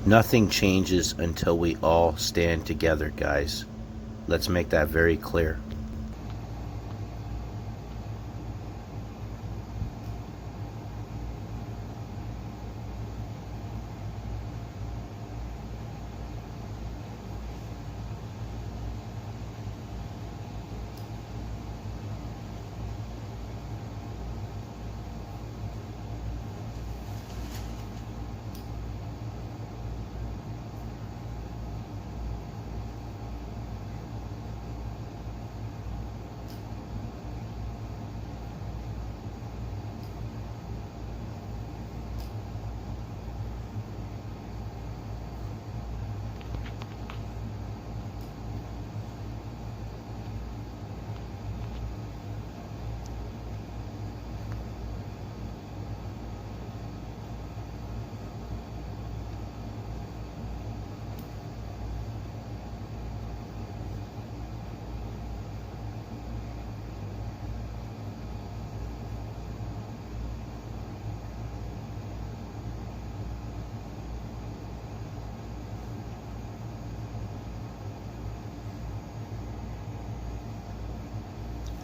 Nothing changes until we all stand together, guys. Let's make that very clear.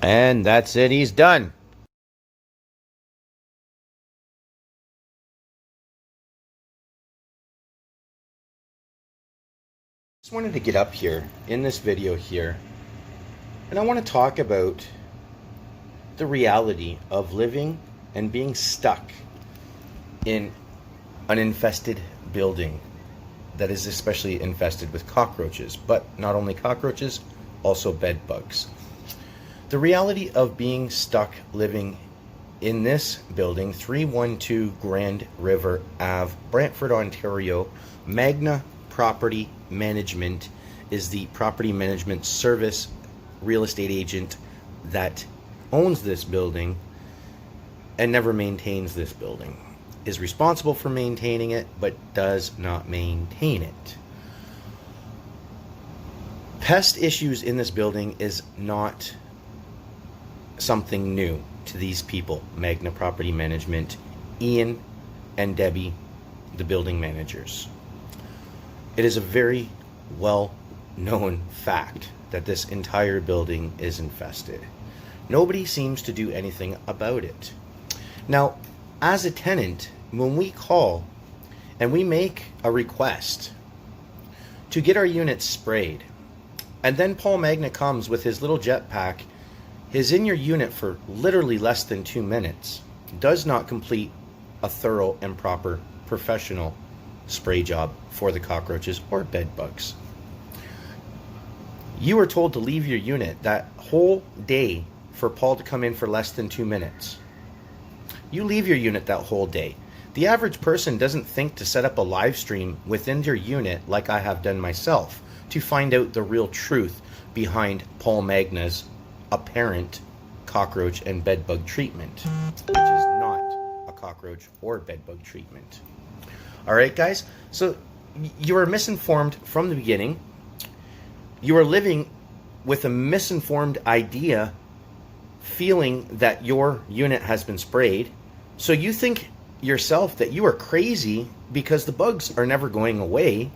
And that's it, he's done. Just wanted to get up here in this video here, and I want to talk about the reality of living and being stuck in an infested building that is especially infested with cockroaches, but not only cockroaches, also bed bugs. The reality of being stuck living in this building, 312 Granriver Ave, Brantford, Ontario. Magna Property Management is the property management service real estate agent that owns this building and never maintains this building. Is responsible for maintaining it, but does not maintain it. Pest issues in this building is not something new to these people, Magna Property Management, Ian and Debbie, the building managers. It is a very well known fact that this entire building is infested. Nobody seems to do anything about it. Now, as a tenant, when we call and we make a request to get our units sprayed, and then Paul Magna comes with his little jetpack, is in your unit for literally less than 2 minutes, does not complete a thorough and proper professional spray job for the cockroaches or bed bugs. You were told to leave your unit that whole day for Paul to come in for less than 2 minutes. You leave your unit that whole day. The average person doesn't think to set up a live stream within their unit like I have done myself to find out the real truth behind Paul Magna's apparent cockroach and bedbug treatment, which is not a cockroach or bedbug treatment. All right, guys, so you were misinformed from the beginning. You are living with a misinformed idea, feeling that your unit has been sprayed. So you think yourself that you are crazy because the bugs are never going away.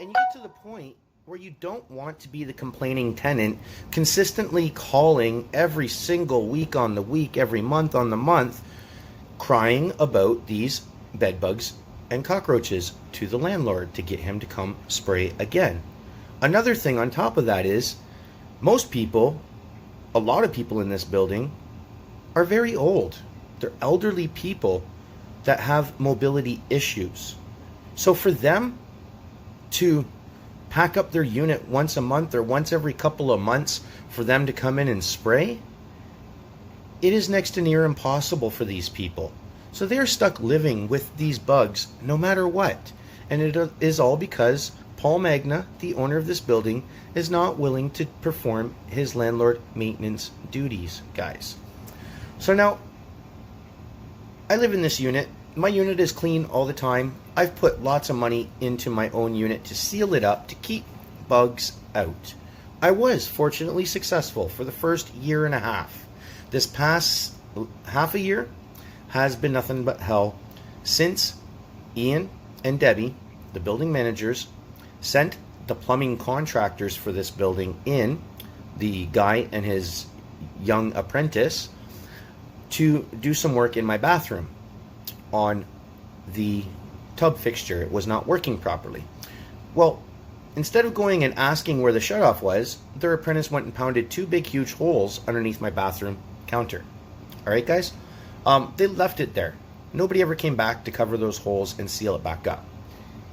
And you get to the point where you don't want to be the complaining tenant, consistently calling every single week on the week, every month on the month, crying about these bed bugs and cockroaches to the landlord to get him to come spray again. Another thing on top of that is, most people, a lot of people in this building, are very old. They're elderly people that have mobility issues. So for them to pack up their unit once a month or once every couple of months for them to come in and spray, it is next to near impossible for these people. So they're stuck living with these bugs no matter what. And it is all because Paul Magna, the owner of this building, is not willing to perform his landlord maintenance duties, guys. So now, I live in this unit. My unit is clean all the time. I've put lots of money into my own unit to seal it up, to keep bugs out. I was fortunately successful for the first year and a half. This past half a year has been nothing but hell since Ian and Debbie the building managers sent the plumbing contractors for this building in, the guy and his young apprentice, to do some work in my bathroom on the tub fixture. It was not working properly. Well, instead of going and asking where the shutoff was, their apprentice went and pounded 2 big huge holes underneath my bathroom counter. All right, guys? They left it there. Nobody ever came back to cover those holes and seal it back up,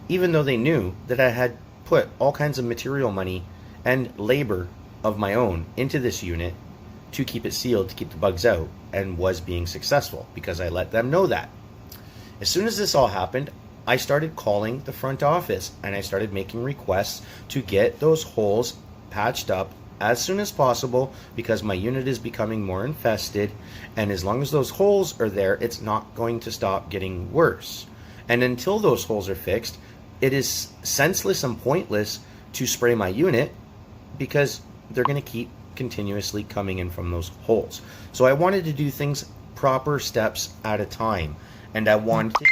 even though they knew that I had put all kinds of material money and labor of my own into this unit to keep it sealed, to keep the bugs out, and was being successful because I let them know that. As soon as this all happened, I started calling the front office and I started making requests to get those holes patched up as soon as possible, because my unit is becoming more infested, and as long as those holes are there, it's not going to stop getting worse. And until those holes are fixed, it is senseless and pointless to spray my unit, because they're going to keep continuously coming in from those holes. So I wanted to do things proper steps at a time, and I wanted to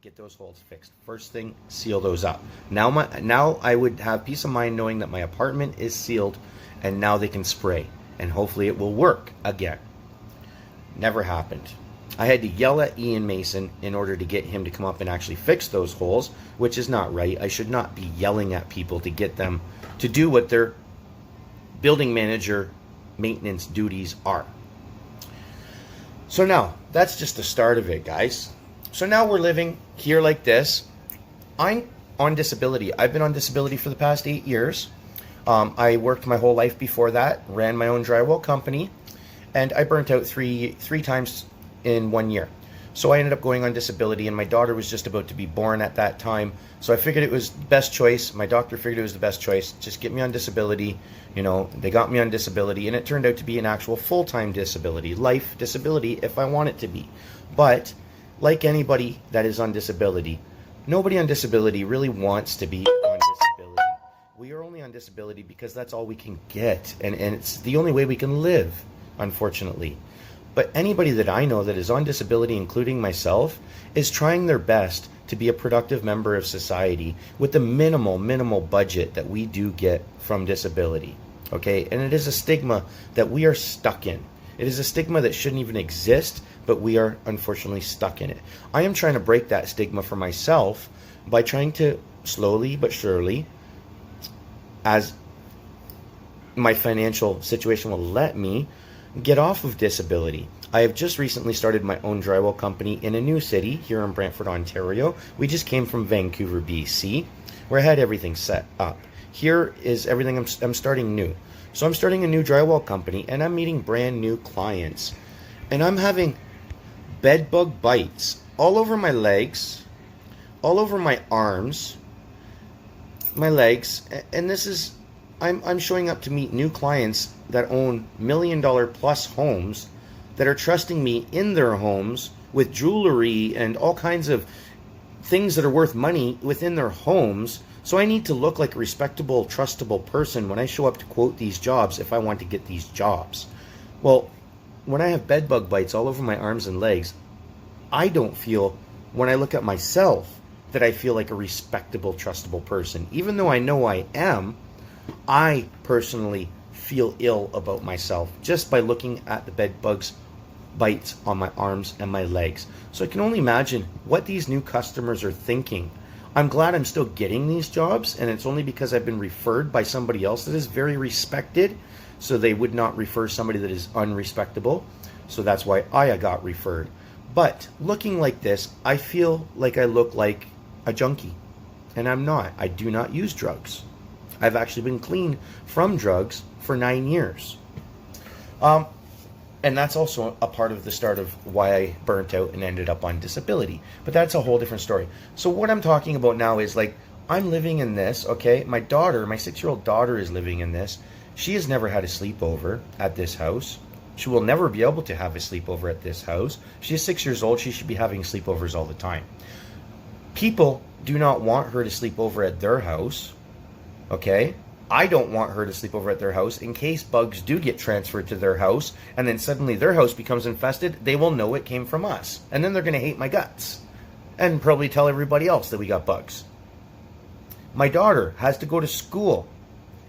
get those holes fixed. First thing, seal those up. Now I would have peace of mind knowing that my apartment is sealed, and now they can spray, and hopefully it will work again. Never happened. I had to yell at Ian Mason in order to get him to come up and actually fix those holes, which is not right. I should not be yelling at people to get them to do what their building manager maintenance duties are. So now, that's just the start of it, guys. So now we're living here like this. I'm on disability. I've been on disability for the past 8 years. I worked my whole life before that, ran my own drywall company, and I burnt out three times in 1 year. So I ended up going on disability, and my daughter was just about to be born at that time. So I figured it was the best choice. My doctor figured it was the best choice. Just get me on disability. You know, they got me on disability, and it turned out to be an actual full-time disability, life disability if I want it to be. But like anybody that is on disability, nobody on disability really wants to be on disability. We are only on disability because that's all we can get, and it's the only way we can live, unfortunately. But anybody that I know that is on disability, including myself, is trying their best to be a productive member of society with the minimal budget that we do get from disability. Okay? And it is a stigma that we are stuck in. It is a stigma that shouldn't even exist, but we are unfortunately stuck in it. I am trying to break that stigma for myself by trying to slowly but surely, as my financial situation will let me, get off of disability. I have just recently started my own drywall company in a new city here in Brantford, Ontario. We just came from Vancouver, BC, where I had everything set up. Here is everything. I'm starting new. So I'm starting a new drywall company, and I'm meeting brand new clients. And I'm having bed bug bites all over my legs, all over my arms, my legs, and this is, I'm showing up to meet new clients that own $1 million plus homes that are trusting me in their homes with jewelry and all kinds of things that are worth money within their homes. So I need to look like a respectable, trustable person when I show up to quote these jobs if I want to get these jobs. Well, when I have bed bug bites all over my arms and legs, I don't feel, when I look at myself, that I feel like a respectable, trustable person. Even though I know I am, I personally feel ill about myself just by looking at the bed bugs bites on my arms and my legs. So I can only imagine what these new customers are thinking. I'm glad I'm still getting these jobs, and it's only because I've been referred by somebody else that is very respected, so they would not refer somebody that is unrespectable. So that's why I got referred. But looking like this, I feel like I look like a junkie, and I'm not. I do not use drugs. I've actually been clean from drugs for 9 years. And that's also a part of the start of why I burnt out and ended up on disability. But that's a whole different story. So what I'm talking about now is, like, I'm living in this, okay? My daughter, my 6-year-old daughter is living in this. She has never had a sleepover at this house. She will never be able to have a sleepover at this house. She's 6 years old. She should be having sleepovers all the time. People do not want her to sleep over at their house, okay? I don't want her to sleep over at their house in case bugs do get transferred to their house, and then suddenly their house becomes infested. They will know it came from us, and then they're going to hate my guts. and probably tell everybody else that we got bugs. My daughter has to go to school.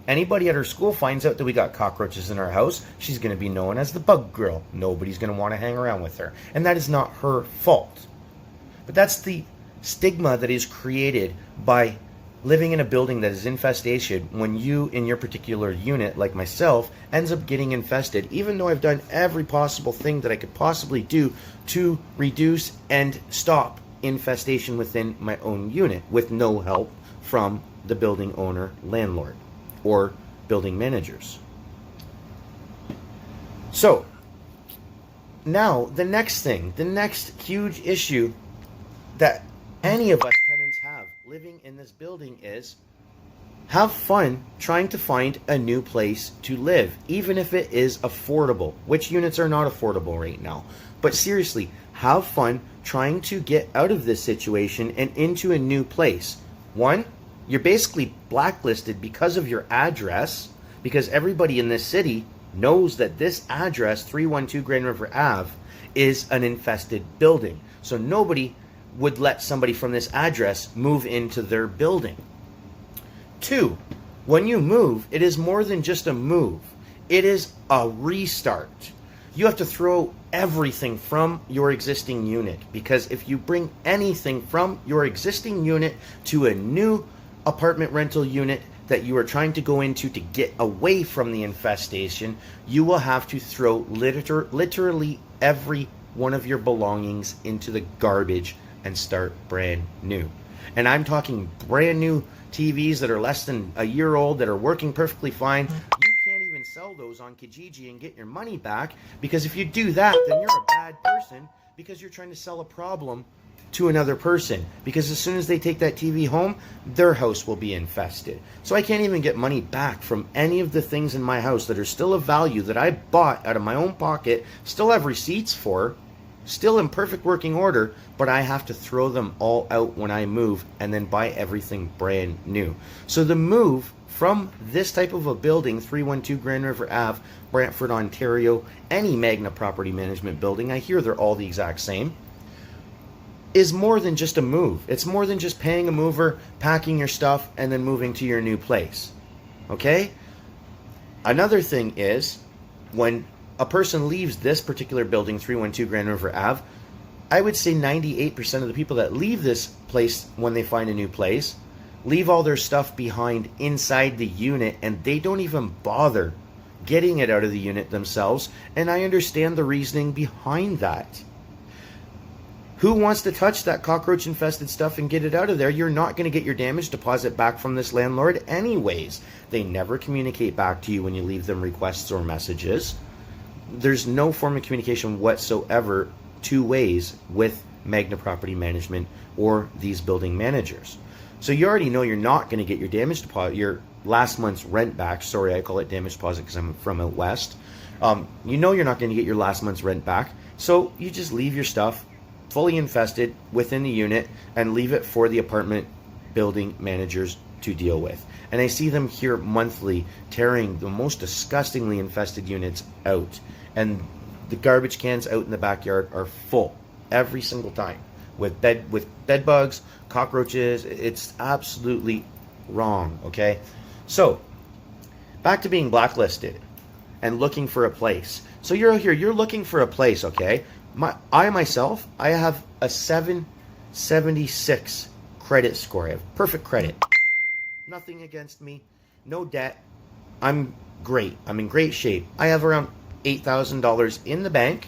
Anybody at her school finds out that we got cockroaches in our house, she's going to be known as the bug girl. Nobody's going to want to hang around with her. And that is not her fault. But that's the stigma that is created by living in a building that is infestation when you, in your particular unit, like myself, ends up getting infested, even though I've done every possible thing that I could possibly do to reduce and stop infestation within my own unit with no help from the building owner, landlord, or building managers. So, now the next thing, the next huge issue that any of us tenants have living in this building is have fun trying to find a new place to live, even if it is affordable, which units are not affordable right now. But seriously, have fun trying to get out of this situation and into a new place. One, you're basically blacklisted because of your address, because everybody in this city knows that this address, 312 Granriver Ave, is an infested building. So nobody would let somebody from this address move into their building. Two, when you move, it is more than just a move. It is a restart. You have to throw everything from your existing unit, because if you bring anything from your existing unit to a new apartment rental unit that you are trying to go into to get away from the infestation, you will have to throw literally every one of your belongings into the garbage and start brand new. And I'm talking brand new TVs that are less than a year old that are working perfectly fine. You can't even sell those on Kijiji and get your money back, because if you do that, then you're a bad person, because you're trying to sell a problem to another person, because as soon as they take that TV home, their house will be infested. So I can't even get money back from any of the things in my house that are still of value that I bought out of my own pocket, still have receipts for, still in perfect working order, but I have to throw them all out when I move and then buy everything brand new. So the move from this type of a building, 312 Granriver Ave, Brantford, Ontario, any Magna Property Management building, I hear they're all the exact same, is more than just a move. It's more than just paying a mover, packing your stuff, and then moving to your new place. Okay? Another thing is, when a person leaves this particular building, 312 Granriver Ave, I would say 98% of the people that leave this place when they find a new place leave all their stuff behind inside the unit, and they don't even bother getting it out of the unit themselves. And I understand the reasoning behind that. Who wants to touch that cockroach infested stuff and get it out of there? You're not going to get your damage deposit back from this landlord anyways. They never communicate back to you when you leave them requests or messages. There's no form of communication whatsoever two ways with Magna Property Management or these building managers. So you already know you're not going to get your damage deposit, your last month's rent back. Sorry, I call it damage deposit because I'm from out west. You know you're not going to get your last month's rent back. So you just leave your stuff fully infested within the unit and leave it for the apartment building managers to deal with. And I see them here monthly tearing the most disgustingly infested units out. And the garbage cans out in the backyard are full every single time with bed bugs, cockroaches. It's absolutely wrong, okay? So, back to being blacklisted and looking for a place. So you're here, you're looking for a place, okay? I myself have a 776 credit score. I have perfect credit. Nothing against me, no debt. I'm great. I'm in great shape. I have around $8,000 in the bank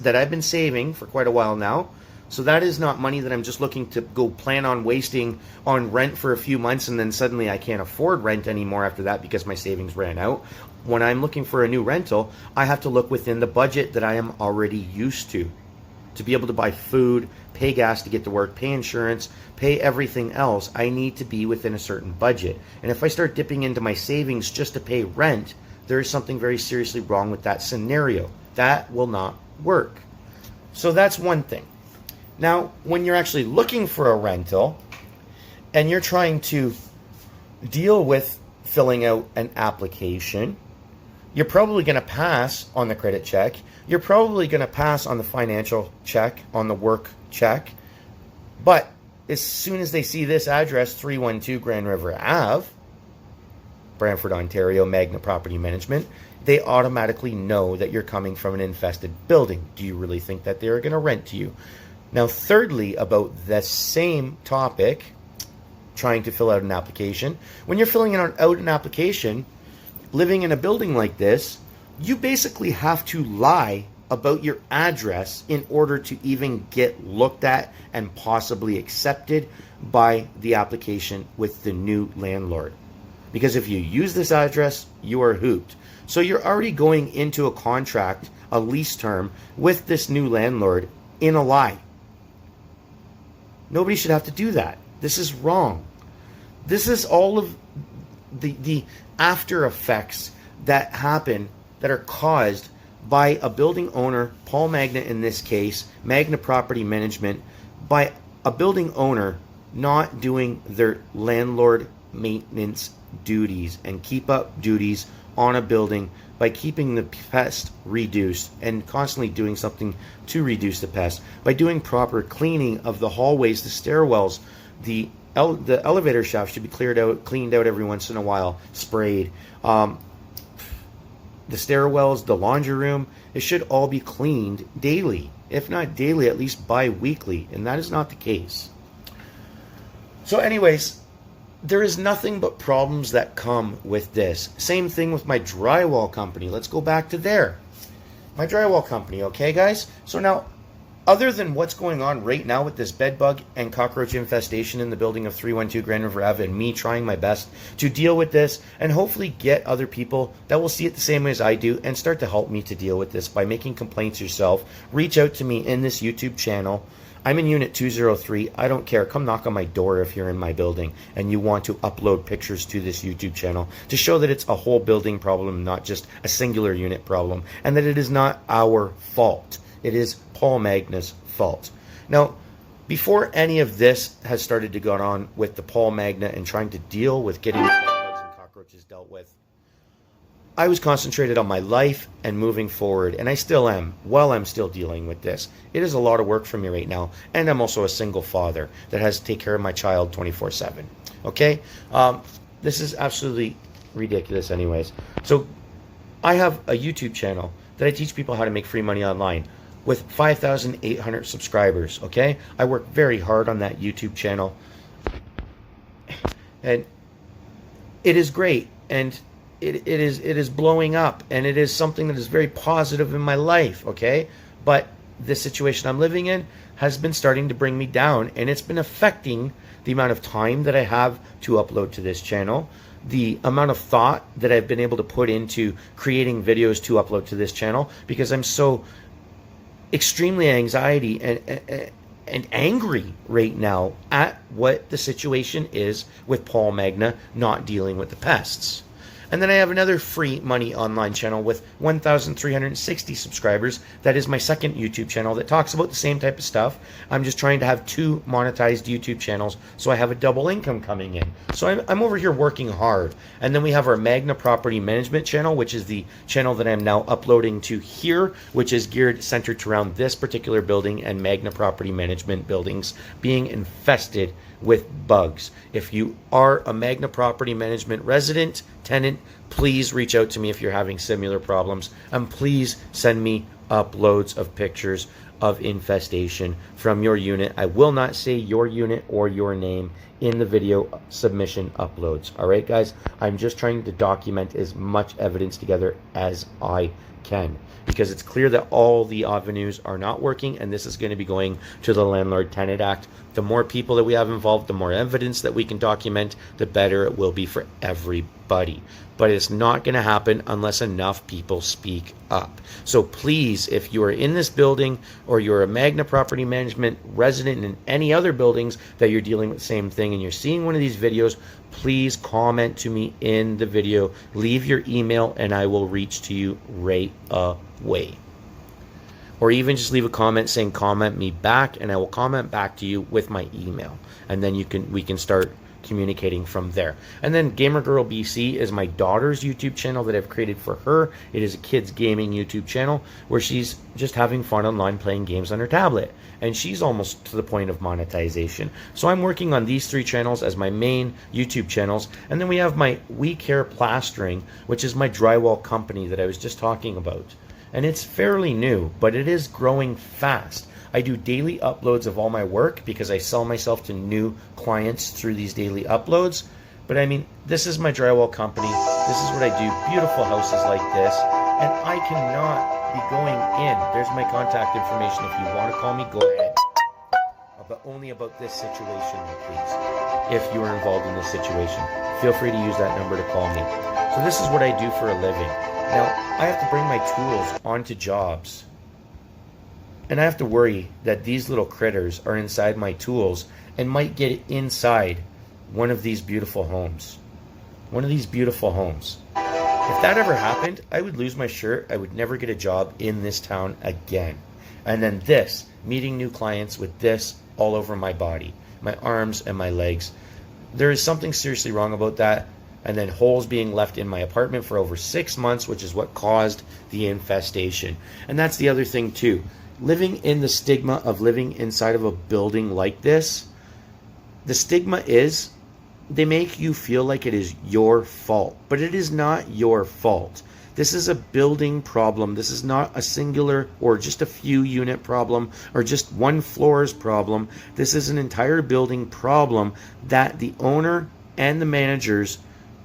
that I've been saving for quite a while now. So that is not money that I'm just looking to go plan on wasting on rent for a few months, and then suddenly I can't afford rent anymore after that because my savings ran out. When I'm looking for a new rental, I have to look within the budget that I am already used to be able to buy food, pay gas to get to work, pay insurance, pay everything else. I need to be within a certain budget. And if I start dipping into my savings just to pay rent, there is something very seriously wrong with that scenario. That will not work. So that's one thing. Now, when you're actually looking for a rental and you're trying to deal with filling out an application, you're probably going to pass on the credit check. You're probably going to pass on the financial check, on the work check. But as soon as they see this address, 312 Granriver Ave, Brantford, Ontario, Magna Property Management, they automatically know that you're coming from an infested building. Do you really think that they're going to rent to you? Now, thirdly, about the same topic, trying to fill out an application. When you're filling out an application, living in a building like this, you basically have to lie about your address in order to even get looked at and possibly accepted by the application with the new landlord. Because if you use this address, you are hooped. So you're already going into a contract, a lease term, with this new landlord in a lie. Nobody should have to do that. This is wrong. This is all of the after effects that happen, that are caused by a building owner, Paul Magna in this case, Magna Property Management, by a building owner not doing their landlord maintenance duties and keep up duties on a building by keeping the pest reduced and constantly doing something to reduce the pest, by doing proper cleaning of the hallways, the stairwells, the elevator shaft should be cleaned out every once in a while, sprayed. The stairwells, the laundry room, it should all be cleaned daily. If not daily, at least bi-weekly, and that is not the case. So anyways, there is nothing but problems that come with this. Same thing with my drywall company. Let's go back to there. My drywall company, okay, guys? So now, other than what's going on right now with this bedbug and cockroach infestation in the building of 312 Granriver Ave, and me trying my best to deal with this and hopefully get other people that will see it the same way as I do and start to help me to deal with this by making complaints yourself, reach out to me in this YouTube channel. I'm in Unit 203. I don't care. Come knock on my door if you're in my building and you want to upload pictures to this YouTube channel to show that it's a whole building problem, not just a singular unit problem, and that it is not our fault. It is Paul Magna's fault. Now, before any of this has started to go on with the Paul Magna and trying to deal with getting bugs and cockroaches dealt with, I was concentrated on my life and moving forward, and I still am, while I'm still dealing with this. It is a lot of work for me right now, and I'm also a single father that has to take care of my child 24/7. Okay? This is absolutely ridiculous anyways. So, I have a YouTube channel that I teach people how to make free money online with 5,800 subscribers, okay? I work very hard on that YouTube channel, and it is great, and it is blowing up, and it is something that is very positive in my life, okay? But the situation I'm living in has been starting to bring me down, and it's been affecting the amount of time that I have to upload to this channel, the amount of thought that I've been able to put into creating videos to upload to this channel, because I'm so extremely anxiety and angry right now at what the situation is with Paul Magna not dealing with the pests. And then I have another free money online channel with 1,360 subscribers. That is my second YouTube channel that talks about the same type of stuff. I'm just trying to have 2 monetized YouTube channels so I have a double income coming in. So I'm over here working hard. And then we have our Magna Property Management channel, which is the channel that I'm now uploading to here, which is centered around this particular building and Magna Property Management buildings being infested with bugs. If you are a Magna Property Management resident, tenant, please reach out to me if you're having similar problems, and please send me uploads of pictures of infestation from your unit. I will not say your unit or your name in the video submission uploads. All right, guys, I'm just trying to document as much evidence together as I can, because it's clear that all the avenues are not working, and this is going to be going to the Landlord Tenant Act. The more people that we have involved, the more evidence that we can document, the better it will be for everybody. But it's not going to happen unless enough people speak up. So please, if you are in this building or you're a Magna Property Management resident in any other buildings that you're dealing with the same thing and you're seeing one of these videos, please comment to me in the video, leave your email, and I will reach to you right away. Or even just leave a comment saying comment me back, and I will comment back to you with my email, and then we can start communicating from there. And then Gamer Girl BC is my daughter's YouTube channel that I've created for her. It is a kids gaming YouTube channel where she's just having fun online playing games on her tablet. And she's almost to the point of monetization. So I'm working on these 3 channels as my main YouTube channels. And then we have my We Care Plastering, which is my drywall company that I was just talking about. And it's fairly new, but it is growing fast. I do daily uploads of all my work because I sell myself to new clients through these daily uploads. But I mean, this is my drywall company. This is what I do. Beautiful houses like this. And I cannot be going in. There's my contact information. If you want to call me, go ahead. But only about this situation, please. If you are involved in this situation, feel free to use that number to call me. So this is what I do for a living. Now, I have to bring my tools onto jobs. And I have to worry that these little critters are inside my tools and might get inside one of these beautiful homes. One of these beautiful homes. If that ever happened, I would lose my shirt. I would never get a job in this town again. And then this, meeting new clients with this all over my body, my arms and my legs. There is something seriously wrong about that. And then holes being left in my apartment for over 6 months, which is what caused the infestation. And that's the other thing too. Living in the stigma of living inside of a building like this, the stigma is they make you feel like it is your fault, but it is not your fault. This is a building problem. This is not a singular or just a few unit problem or just one floor's problem. This is an entire building problem that the owner and the managers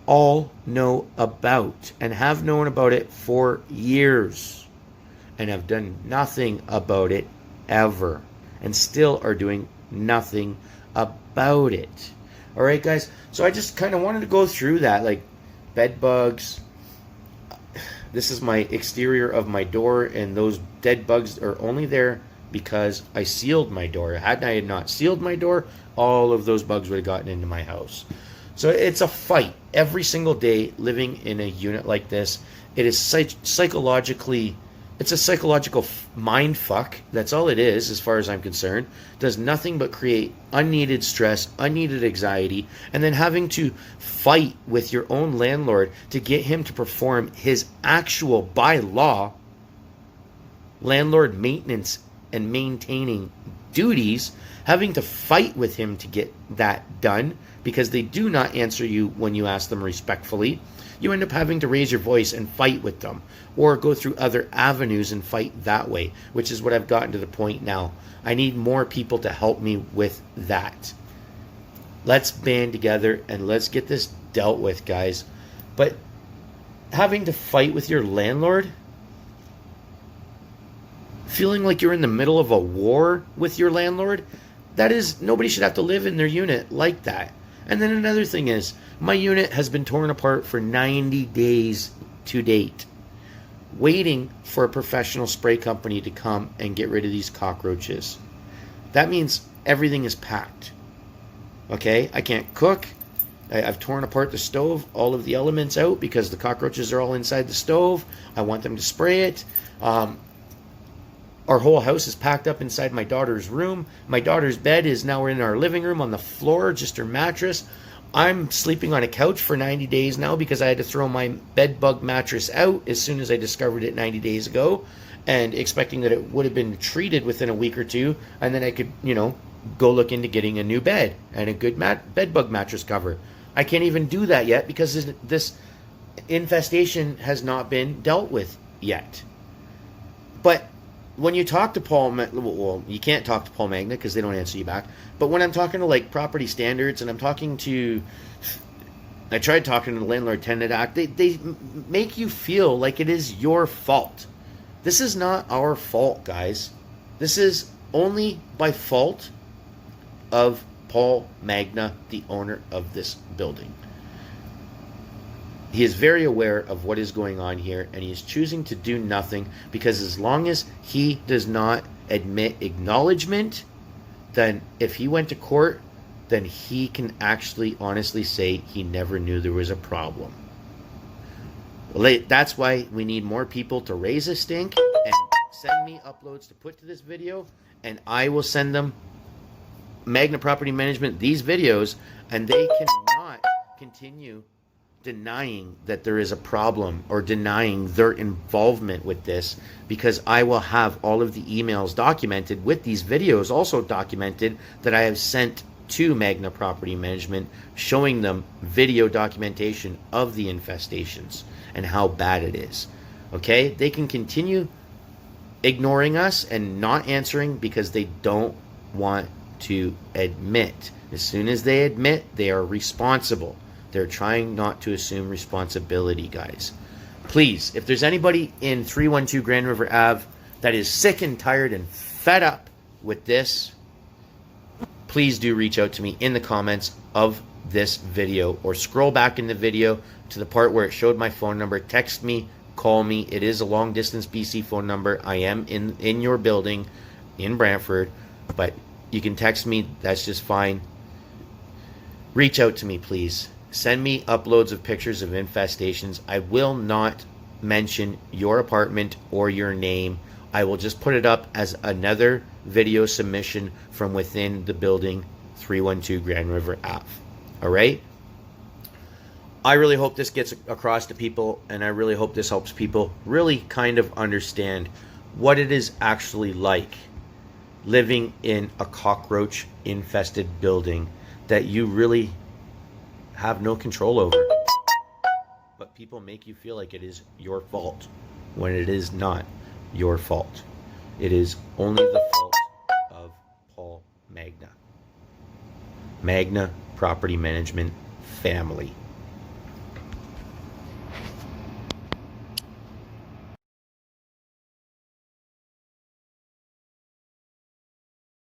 all know about and have known about it for years. And have done nothing about it ever, and still are doing nothing about it. All right, guys. So I just kind of wanted to go through that, like bed bugs. This is my exterior of my door, and those dead bugs are only there because I sealed my door. Had I not sealed my door, all of those bugs would have gotten into my house. So it's a fight every single day living in a unit like this. It is psychologically. It's a psychological mind fuck. That's all it is, as far as I'm concerned. Does nothing but create unneeded stress, unneeded anxiety, and then having to fight with your own landlord to get him to perform his actual, by law, landlord maintenance and maintaining duties, having to fight with him to get that done because they do not answer you when you ask them respectfully. You end up having to raise your voice and fight with them, or go through other avenues and fight that way, which is what I've gotten to the point now. I need more people to help me with that. Let's band together and let's get this dealt with, guys. But having to fight with your landlord, feeling like you're in the middle of a war with your landlord, that is, nobody should have to live in their unit like that. And then another thing is, my unit has been torn apart for 90 days to date, waiting for a professional spray company to come and get rid of these cockroaches. That means everything is packed. Okay? I can't cook. I've torn apart the stove, all of the elements out because the cockroaches are all inside the stove. I want them to spray it. Our whole house is packed up inside my daughter's room. My daughter's bed is now in our living room on the floor, just her mattress. I'm sleeping on a couch for 90 days now because I had to throw my bed bug mattress out as soon as I discovered it 90 days ago, and expecting that it would have been treated within a week or two, and then I could, go look into getting a new bed and a good bed bug mattress cover. I can't even do that yet because this infestation has not been dealt with yet. But when you talk to Paul, well, you can't talk to Paul Magna because they don't answer you back. But when I'm talking to like property standards and I tried talking to the Landlord Tenant Act, they make you feel like it is your fault. This is not our fault, guys. This is only by fault of Paul Magna, the owner of this building. He is very aware of what is going on here, and he is choosing to do nothing because as long as he does not admit acknowledgement, then if he went to court, then he can actually honestly say he never knew there was a problem. Well, that's why we need more people to raise a stink and send me uploads to put to this video, and I will send them Magna Property Management these videos, and they cannot continue denying that there is a problem or denying their involvement with this, because I will have all of the emails documented with these videos also documented that I have sent to Magna Property Management, showing them video documentation of the infestations and how bad it is. Okay, they can continue ignoring us and not answering because they don't want to admit. As soon as they admit, they are responsible. They're trying not to assume responsibility, guys. Please, if there's anybody in 312 Granriver Ave that is sick and tired and fed up with this, please do reach out to me in the comments of this video, or scroll back in the video to the part where it showed my phone number. Text me, call me. It is a long distance BC phone number. I am in your building in Brantford, but you can text me. That's just fine. Reach out to me, please. Send me uploads of pictures of infestations. I will not mention your apartment or your name. I will just put it up as another video submission from within the building 312 Granriver Ave. All right? I really hope this gets across to people, and I really hope this helps people really kind of understand what it is actually like living in a cockroach infested building that you really have no control over, but people make you feel like it is your fault when it is not your fault. It is only the fault of Paul Magna Property Management family.